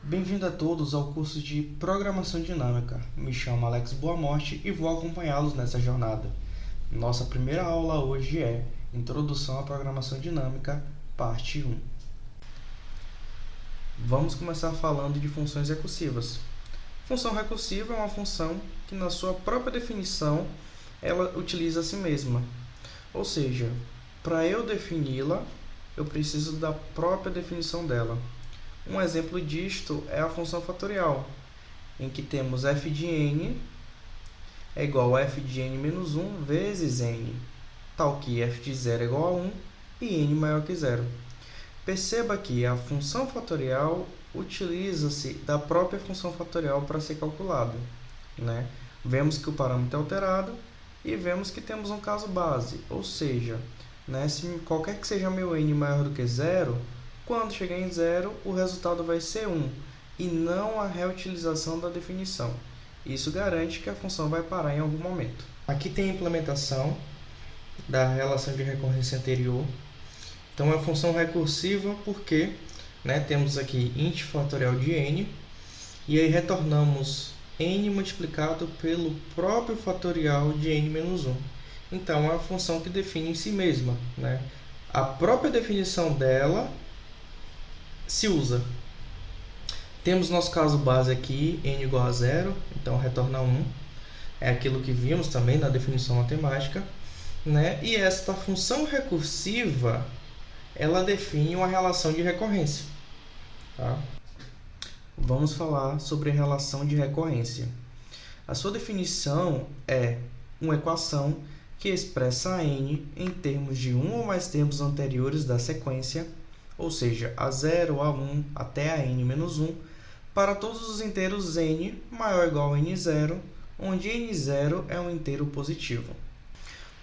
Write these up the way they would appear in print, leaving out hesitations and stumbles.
Bem-vindo a todos ao curso de Programação Dinâmica. Me chamo Alex Boamorte e vou acompanhá-los nessa jornada. Nossa primeira aula hoje é Introdução à Programação Dinâmica, parte 1. Vamos começar falando de funções recursivas. Função recursiva é uma função que, na sua própria definição, ela utiliza a si mesma. Ou seja, para eu defini-la, eu preciso da própria definição dela. Um exemplo disto é a função fatorial, em que temos f de n é igual a f de n menos 1 vezes n, tal que f de 0 é igual a 1 e n maior que 0. Perceba que a função fatorial utiliza-se da própria função fatorial para ser calculada, né? Vemos que o parâmetro é alterado e vemos que temos um caso base, ou seja, né, se qualquer que seja meu n maior do que 0, quando chegar em 0, o resultado vai ser 1, e não a reutilização da definição. Isso garante que a função vai parar em algum momento. Aqui tem a implementação da relação de recorrência anterior. Então, é uma função recursiva porque, né, temos aqui int fatorial de n, e aí retornamos n multiplicado pelo próprio fatorial de n menos 1. Então, é uma função que define em si mesma, né? A própria definição dela se usa. Temos nosso caso base aqui, n igual a 0, então retorna 1. É aquilo que vimos também na definição matemática, né? E esta função recursiva, ela define uma relação de recorrência. Tá? Vamos falar sobre a relação de recorrência. A sua definição é uma equação que expressa n em termos de um ou mais termos anteriores da sequência, ou seja, a 0, a 1 até a n menos 1, para todos os inteiros n maior ou igual a n0, onde n0 é um inteiro positivo.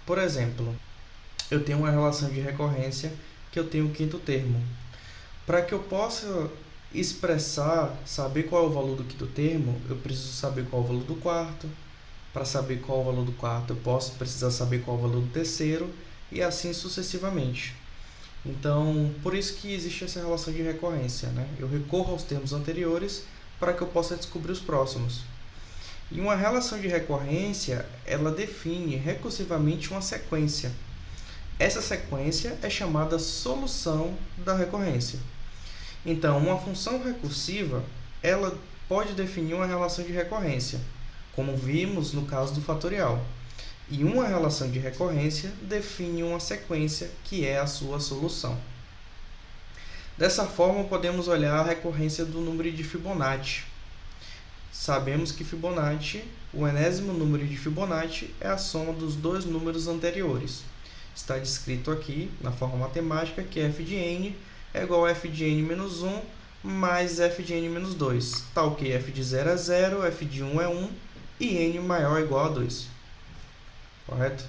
Por exemplo, eu tenho uma relação de recorrência que eu tenho o quinto termo. Para que eu possa expressar, saber qual é o valor do quinto termo, eu preciso saber qual é o valor do quarto. Para saber qual é o valor do quarto, eu posso precisar saber qual é o valor do terceiro, e assim sucessivamente. Então, por isso que existe essa relação de recorrência, né? Eu recorro aos termos anteriores para que eu possa descobrir os próximos. E uma relação de recorrência, ela define recursivamente uma sequência. Essa sequência é chamada solução da recorrência. Então, uma função recursiva, ela pode definir uma relação de recorrência, como vimos no caso do fatorial. E uma relação de recorrência define uma sequência que é a sua solução. Dessa forma, podemos olhar a recorrência do número de Fibonacci. Sabemos que Fibonacci, o enésimo número de Fibonacci, é a soma dos dois números anteriores. Está descrito aqui, na forma matemática, que f de n é igual a f de n menos 1 mais f de n menos 2, tal que f de 0 é 0, f de 1 é 1 e n maior ou igual a 2. Correto?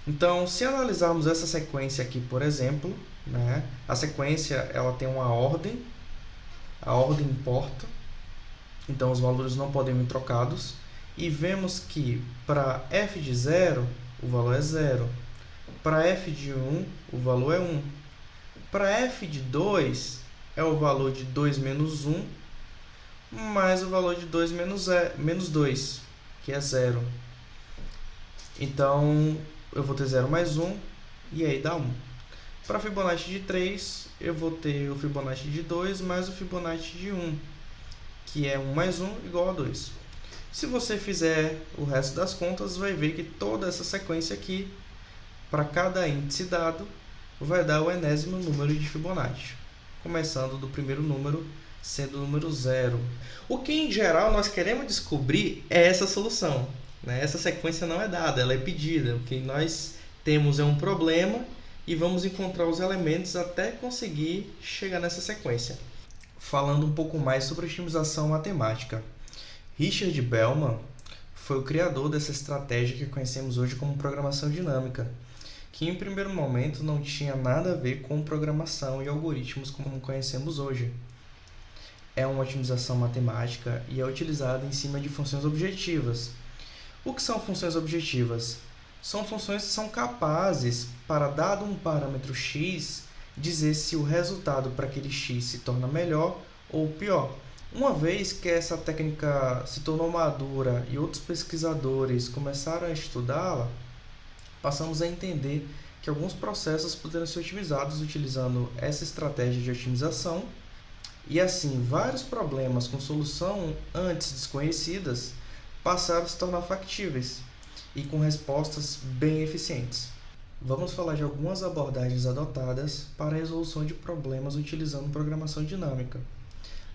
Então, se analisarmos essa sequência aqui, por exemplo, né, a sequência ela tem uma ordem, a ordem importa, então os valores não podem ser trocados, e vemos que para f de 0, o valor é 0, para f de 1, o valor é 1, para f de 2, é o valor de 2 menos 1, mais o valor de 2 menos 2, que é 0. Então, eu vou ter 0 mais 1, e aí dá 1. Para Fibonacci de 3, eu vou ter o Fibonacci de 2 mais o Fibonacci de 1, que é 1 mais 1 igual a 2. Se você fizer o resto das contas, vai ver que toda essa sequência aqui, para cada índice dado, vai dar o enésimo número de Fibonacci, começando do primeiro número, sendo o número 0. O que, em geral, nós queremos descobrir é essa solução. Essa sequência não é dada, ela é pedida. O que nós temos é um problema e vamos encontrar os elementos até conseguir chegar nessa sequência. Falando um pouco mais sobre otimização matemática. Richard Bellman foi o criador dessa estratégia que conhecemos hoje como programação dinâmica, que em primeiro momento não tinha nada a ver com programação e algoritmos como conhecemos hoje. É uma otimização matemática e é utilizada em cima de funções objetivas. O que são funções objetivas? São funções que são capazes, para dado um parâmetro x, dizer se o resultado para aquele x se torna melhor ou pior. Uma vez que essa técnica se tornou madura e outros pesquisadores começaram a estudá-la, passamos a entender que alguns processos poderiam ser otimizados utilizando essa estratégia de otimização, e assim vários problemas com solução antes desconhecidas passaram a se tornar factíveis e com respostas bem eficientes. Vamos falar de algumas abordagens adotadas para a resolução de problemas utilizando programação dinâmica.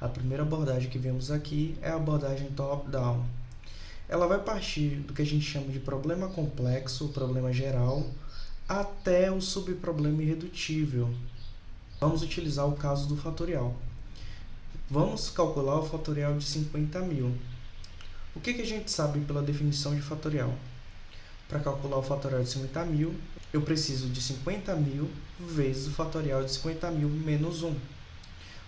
A primeira abordagem que vemos aqui é a abordagem top-down. Ela vai partir do que a gente chama de problema complexo, problema geral, até o subproblema irredutível. Vamos utilizar o caso do fatorial. Vamos calcular o fatorial de 50.000. O que a gente sabe pela definição de fatorial? Para calcular o fatorial de 50.000, eu preciso de 50.000 vezes o fatorial de 50.000 menos 1.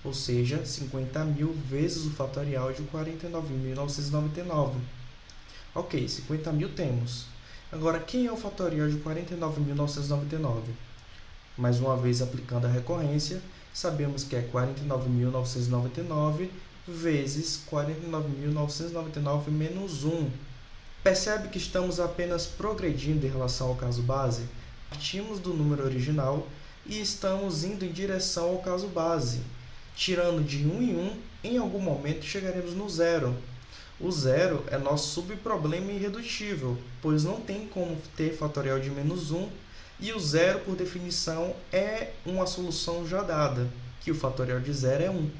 Ou seja, 50.000 vezes o fatorial de 49.999. Ok, 50.000 temos. Agora, quem é o fatorial de 49.999? Mais uma vez, aplicando a recorrência, sabemos que é 49.999 vezes 49.999 menos 1. Percebe que estamos apenas progredindo em relação ao caso base? Partimos do número original e estamos indo em direção ao caso base. Tirando de 1 em 1, em algum momento chegaremos no zero. O zero é nosso subproblema irredutível, pois não tem como ter fatorial de menos 1, e o zero, por definição, é uma solução já dada, que o fatorial de zero é 1.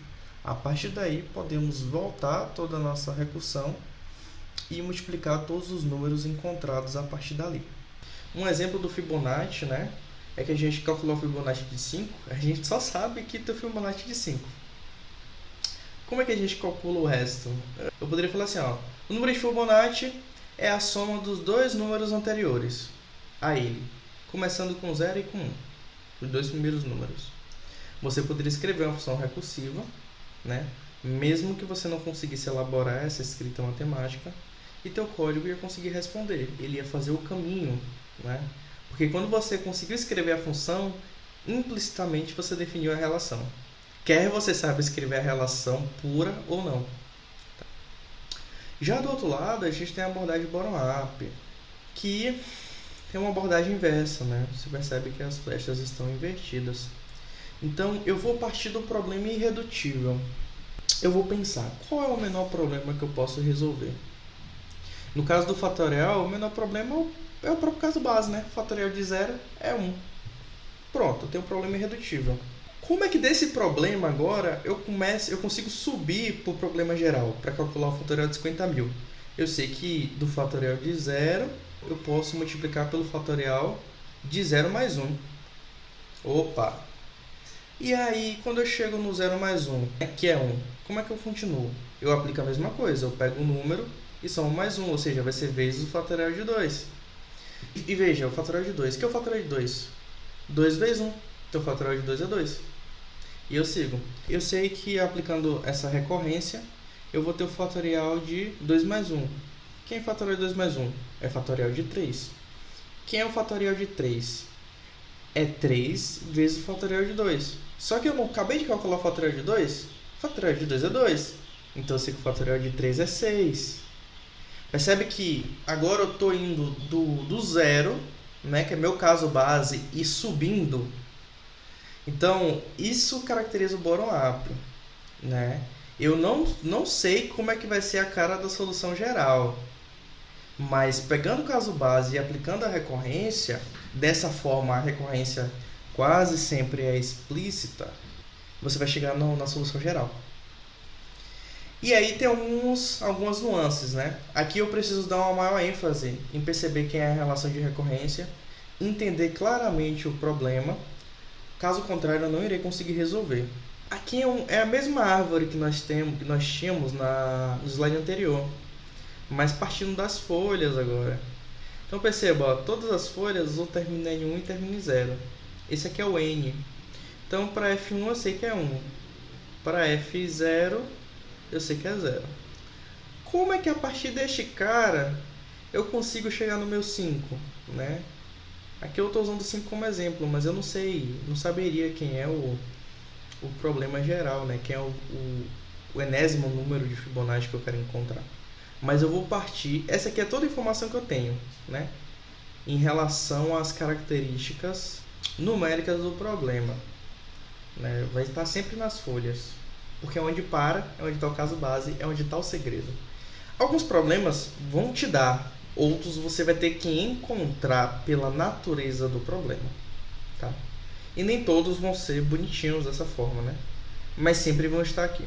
A partir daí, podemos voltar toda a nossa recursão e multiplicar todos os números encontrados a partir dali. Um exemplo do Fibonacci, é que a gente calculou o Fibonacci de 5, a gente só sabe que tem o Fibonacci de 5. Como é que a gente calcula o resto? Eu poderia falar assim, o número de Fibonacci é a soma dos dois números anteriores a ele, começando com 0 e com 1, os dois primeiros números. Você poderia escrever uma função recursiva, mesmo que você não conseguisse elaborar essa escrita matemática, e teu código ia conseguir responder, ele ia fazer o caminho, Porque quando você conseguiu escrever a função, implicitamente você definiu a relação. Quer você saiba escrever a relação pura ou não. Já do outro lado, a gente tem a abordagem bottom-up, que tem uma abordagem inversa, Você percebe que as flechas estão invertidas. Então, eu vou partir do problema irredutível. Eu vou pensar, qual é o menor problema que eu posso resolver? No caso do fatorial, o menor problema é o próprio caso base, O fatorial de 0 é 1. Pronto, eu tenho um problema irredutível. Como é que desse problema agora eu consigo subir para o problema geral, para calcular o fatorial de 50.000? Eu sei que do fatorial de 0, eu posso multiplicar pelo fatorial de 0 mais 1. Opa! E aí, quando eu chego no 0 mais 1, que é 1, como é que eu continuo? Eu aplico a mesma coisa, eu pego um número e somo mais 1, ou seja, vai ser vezes o fatorial de 2. E veja, o fatorial de 2. O que é o fatorial de 2? 2 vezes 1. Então o fatorial de 2 é 2. E eu sigo. Eu sei que aplicando essa recorrência, eu vou ter o fatorial de 2 mais 1. Quem é o fatorial de 2 mais 1? É fatorial de 3. Quem é o fatorial de 3? É 3 vezes o fatorial de 2. Só que eu não acabei de calcular o fatorial de 2. O fatorial de 2 é 2. Então eu sei que o fatorial de 3 é 6. Percebe que agora eu estou indo do zero, que é meu caso base, e subindo. Então, isso caracteriza o bottom-up. Eu não sei como é que vai ser a cara da solução geral. Mas pegando o caso base e aplicando a recorrência, dessa forma a recorrência quase sempre é explícita, você vai chegar na solução geral. E aí tem algumas nuances, Aqui eu preciso dar uma maior ênfase em perceber quem é a relação de recorrência, entender claramente o problema, caso contrário eu não irei conseguir resolver. Aqui é a mesma árvore que nós tínhamos no slide anterior, mas partindo das folhas agora. Então perceba, todas as folhas ou terminam em 1 e terminam em 0. Esse aqui é o N. Então para F1 eu sei que é 1. Para F0 eu sei que é 0. Como é que a partir deste cara eu consigo chegar no meu 5? Aqui eu estou usando o 5 como exemplo, mas eu não saberia quem é o problema geral, quem é o o enésimo número de Fibonacci que eu quero encontrar. Mas eu vou partir... Essa aqui é toda a informação que eu tenho, né? Em relação às características numéricas do problema, né? Vai estar sempre nas folhas, porque é onde para, é onde está o caso base, é onde está o segredo. Alguns problemas vão te dar, outros você vai ter que encontrar pela natureza do problema, tá? E nem todos vão ser bonitinhos dessa forma, né? Mas sempre vão estar aqui.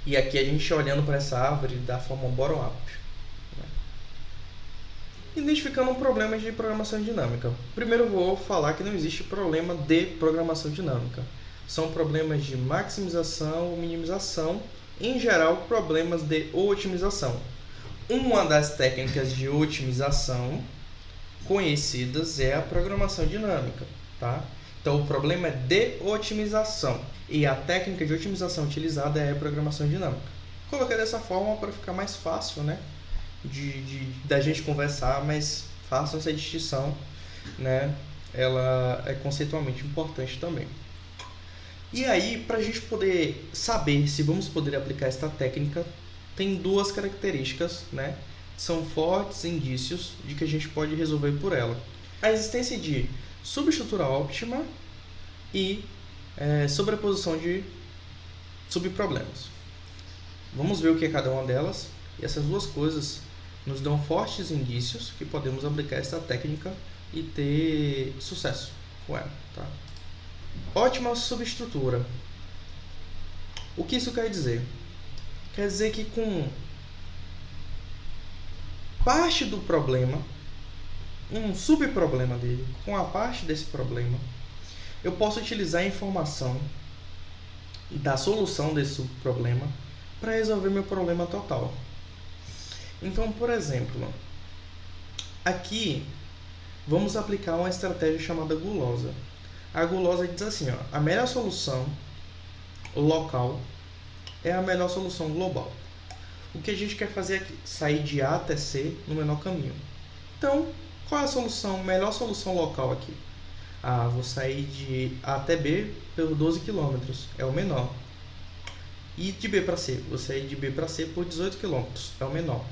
E aqui a gente olhando para essa árvore da forma bottom-up, né? Identificando problemas de programação dinâmica. Primeiro eu vou falar que não existe problema de programação dinâmica. São problemas de maximização ou minimização, em geral problemas de otimização. Uma das técnicas de otimização conhecidas é a programação dinâmica, tá? Então o problema é de otimização e a técnica de otimização utilizada é a programação dinâmica. Coloquei dessa forma para ficar mais fácil, né, da gente conversar, mas façam essa distinção, né? Ela é conceitualmente importante também. E aí, para a gente poder saber se vamos poder aplicar esta técnica, tem duas características, né? São fortes indícios de que a gente pode resolver por ela. A existência de subestrutura óptima e sobreposição de subproblemas. Vamos ver o que é cada uma delas. E essas duas coisas nos dão fortes indícios que podemos aplicar esta técnica e ter sucesso com ela, tá? Ótima subestrutura. O que isso quer dizer? Quer dizer que com parte do problema, um subproblema dele, com a parte desse problema, eu posso utilizar a informação da solução desse subproblema para resolver meu problema total. Então, por exemplo, aqui vamos aplicar uma estratégia chamada gulosa. A gulosa diz assim, ó, a melhor solução local é a melhor solução global. O que a gente quer fazer aqui? Sair de A até C no menor caminho. Então, qual é a melhor solução local aqui? Vou sair de A até B pelos 12 km, é o menor. E de B para C, vou sair de B para C por 18 km, é o menor.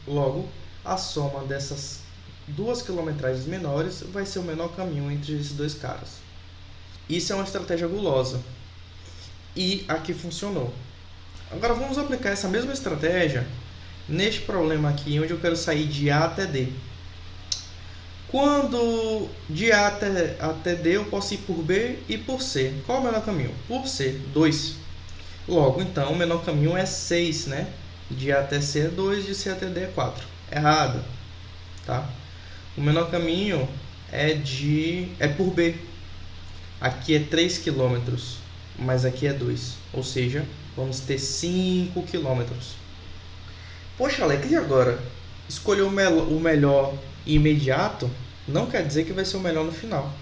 Logo, a soma dessas duas quilometragens menores vai ser o menor caminho entre esses dois caras. Isso é uma estratégia gulosa. E aqui funcionou. Agora vamos aplicar essa mesma estratégia neste problema aqui, onde eu quero sair de A até D. Quando de A até D eu posso ir por B e por C. Qual é o menor caminho? Por C, 2. Logo, então, o menor caminho é 6, né? De A até C é 2, de C até D é 4. Errado, tá? O menor caminho é por B. Aqui é 3 km, mas aqui é 2. Ou seja, vamos ter 5 km. Poxa, Alex, e agora? Escolher o melhor imediato não quer dizer que vai ser o melhor no final.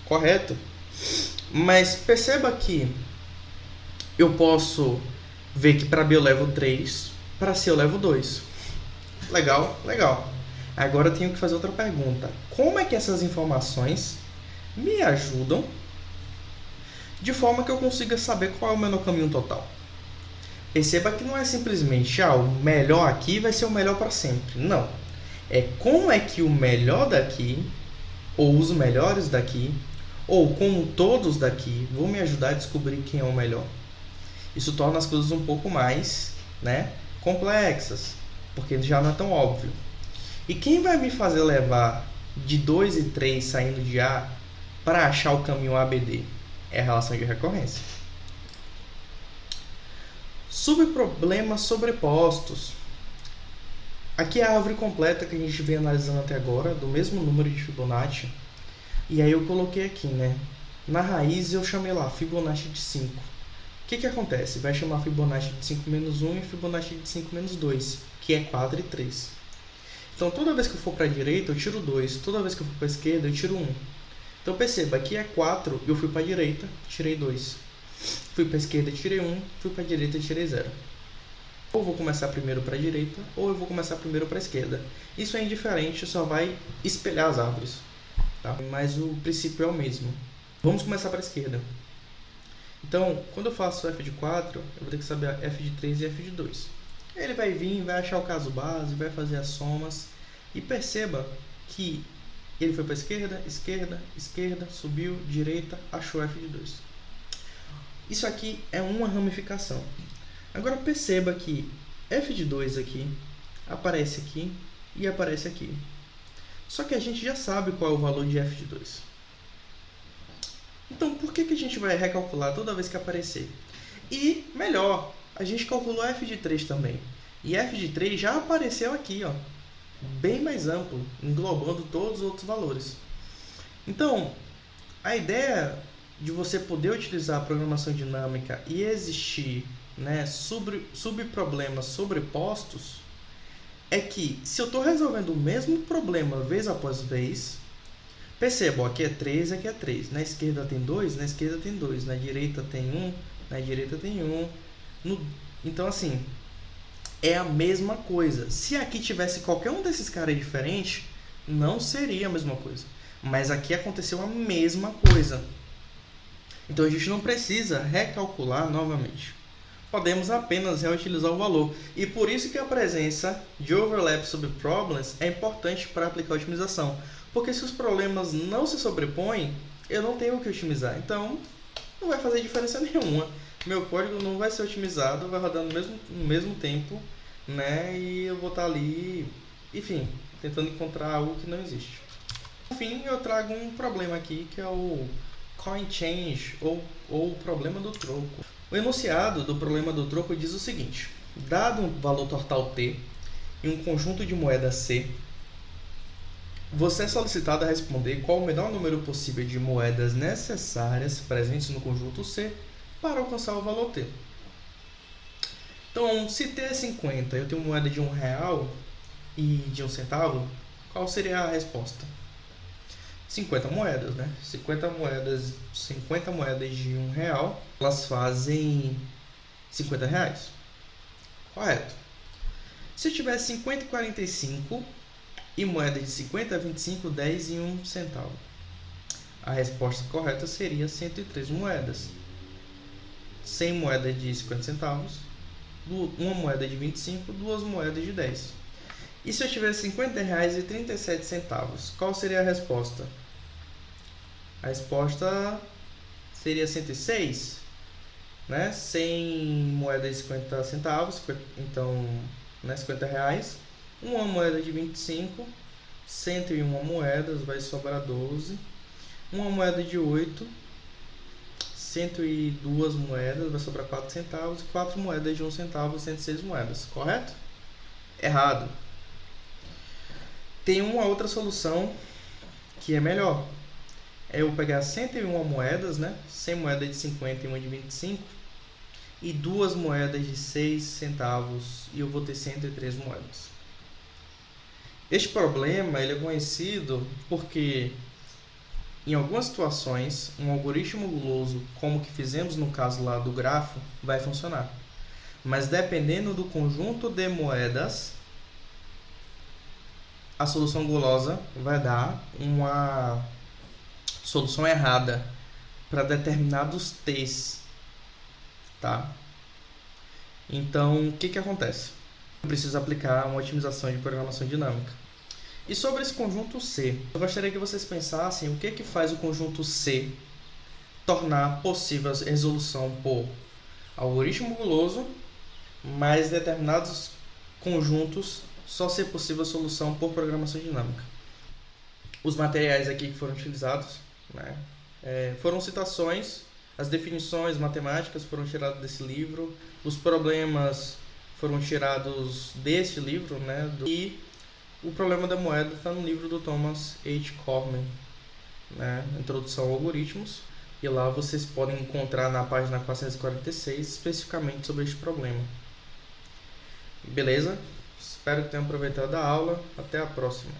Correto? Mas perceba que eu posso ver que para B eu levo 3, para C eu levo 2. Legal? Legal. Agora eu tenho que fazer outra pergunta. Como é que essas informações me ajudam de forma que eu consiga saber qual é o menor caminho total? Perceba que não é simplesmente o melhor aqui vai ser o melhor para sempre. Não. É como é que o melhor daqui, ou os melhores daqui, ou como todos daqui, vão me ajudar a descobrir quem é o melhor. Isso torna as coisas um pouco mais, né, complexas, porque já não é tão óbvio. E quem vai me fazer levar de 2 e 3 saindo de A para achar o caminho ABD? É a relação de recorrência. Subproblemas sobrepostos. Aqui é a árvore completa que a gente vem analisando até agora, do mesmo número de Fibonacci. E aí eu coloquei aqui, né? Na raiz eu chamei lá Fibonacci de 5. O que acontece? Vai chamar Fibonacci de 5 menos 1 e Fibonacci de 5 menos 2, que é 4 e 3. Então toda vez que eu for para a direita eu tiro 2, toda vez que eu for para a esquerda eu tiro 1. Então perceba, aqui é 4, eu fui para a direita, tirei 2. Fui para a esquerda, tirei 1, fui para a direita, tirei 0. Ou vou começar primeiro para a direita, ou eu vou começar primeiro para a esquerda. Isso é indiferente, só vai espelhar as árvores, tá? Mas o princípio é o mesmo. Vamos começar para a esquerda. Então, quando eu faço f de 4, eu vou ter que saber f de 3 e f de 2. Ele vai vir, vai achar o caso base, vai fazer as somas. E perceba que ele foi para a esquerda, esquerda, esquerda, subiu, direita, achou f de 2. Isso aqui é uma ramificação. Agora perceba que f de 2 aqui aparece aqui e aparece aqui. Só que a gente já sabe qual é o valor de f de 2. Então, por que a gente vai recalcular toda vez que aparecer? E, melhor, a gente calculou f de 3 também. E f de 3 já apareceu aqui, ó, bem mais amplo, englobando todos os outros valores. Então, a ideia de você poder utilizar a programação dinâmica e existir, né, subproblemas sobrepostos é que, se eu estou resolvendo o mesmo problema vez após vez, perceba, ó, aqui é 3, aqui é 3. Na esquerda tem 2, na esquerda tem 2. Na direita tem 1, na direita tem 1. Então, assim, é a mesma coisa. Se aqui tivesse qualquer um desses caras diferente, não seria a mesma coisa. Mas aqui aconteceu a mesma coisa. Então, a gente não precisa recalcular novamente. Podemos apenas reutilizar o valor. E por isso que a presença de overlap sobre problems é importante para aplicar a otimização. Porque se os problemas não se sobrepõem, eu não tenho o que otimizar. Então, não vai fazer diferença nenhuma. Meu código não vai ser otimizado, vai rodar no mesmo tempo, né? E eu vou estar ali, enfim, tentando encontrar algo que não existe. Por fim, eu trago um problema aqui, que é o coin change, ou o problema do troco. O enunciado do problema do troco diz o seguinte: dado um valor total T e um conjunto de moedas C, você é solicitado a responder qual o menor número possível de moedas necessárias presentes no conjunto C para alcançar o valor T. Então, se T é 50 e eu tenho moeda de R$1 e de 1 centavo, qual seria a resposta? 50 moedas, né? 50 moedas de R$1, elas fazem R$50. Correto. Se eu tiver 50 e 45 e moeda de 50, 25, 10 e 1 centavo, a resposta correta seria 103 moedas. 100 moedas de 50 centavos, uma moeda de 25, duas moedas de 10. E se eu tiver R$50,37, qual seria a resposta? A resposta seria 106, né? 100 moedas de 50 centavos, então, né, R$50. Uma moeda de 25, 101 moedas, vai sobrar 12. Uma moeda de 8, 102 moedas, vai sobrar 4 centavos. E 4 moedas de 1 centavo, 106 moedas, correto? Errado. Tem uma outra solução que é melhor. É eu pegar 101 moedas, né? 100 moedas de 50 e uma de 25, e duas moedas de 6 centavos, e eu vou ter 103 moedas. Este problema ele é conhecido porque, em algumas situações, um algoritmo guloso, como o que fizemos no caso lá do grafo, vai funcionar. Mas dependendo do conjunto de moedas, a solução gulosa vai dar uma solução errada para determinados T's, tá? Então, o que acontece? Eu preciso aplicar uma otimização de programação dinâmica. E sobre esse conjunto C, eu gostaria que vocês pensassem o que faz o conjunto C tornar possível a resolução por algoritmo guloso, mas determinados conjuntos só ser possível a solução por programação dinâmica. Os materiais aqui que foram utilizados, né, foram citações, as definições matemáticas foram tiradas desse livro, os problemas foram tirados deste livro, né, e o problema da moeda está no livro do Thomas H. Corman, né, Introdução a Algoritmos, e lá vocês podem encontrar na página 446 especificamente sobre este problema. Beleza? Espero que tenham aproveitado a aula. Até a próxima.